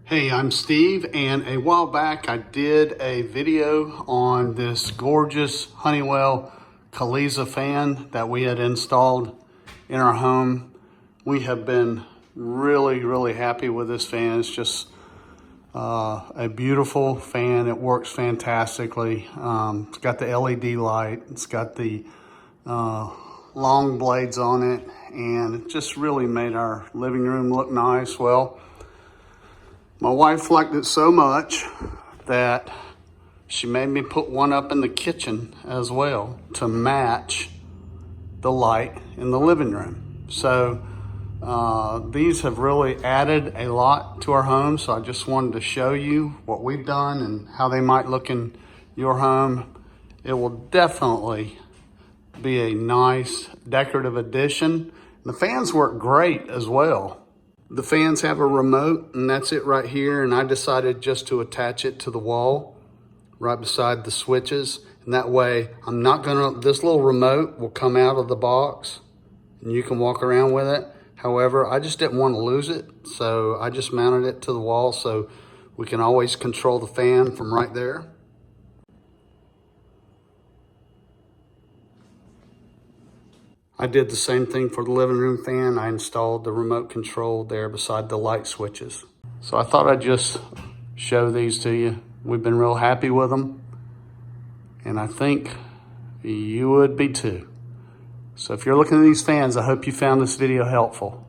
Hey, I'm Steve, and a while back I did a video on this gorgeous Honeywell Kalisa fan that we had installed in our home. We have been really happy with this fan. It's just a beautiful fan. It works fantastically. It's got the LED light. It's got the long blades on it, and it just really made our living room look nice. Well, my wife liked it so much that she made me put one up in the kitchen as well to match the light in the living room. So these have really added a lot to our home. So I just wanted to show you what we've done and how they might look in your home. It will definitely be a nice decorative addition. The fans work great as well. The fans have a remote, and that's it right here, and I decided just to attach it to the wall right beside the switches, and that way this little remote will come out of the box and you can walk around with it. However, I just didn't want to lose it, so I just mounted it to the wall so we can always control the fan from right there. I did the same thing for the living room fan. I installed the remote control there beside the light switches. So I thought I'd just show these to you. We've been real happy with them, and I think you would be too. So if you're looking at these fans, I hope you found this video helpful.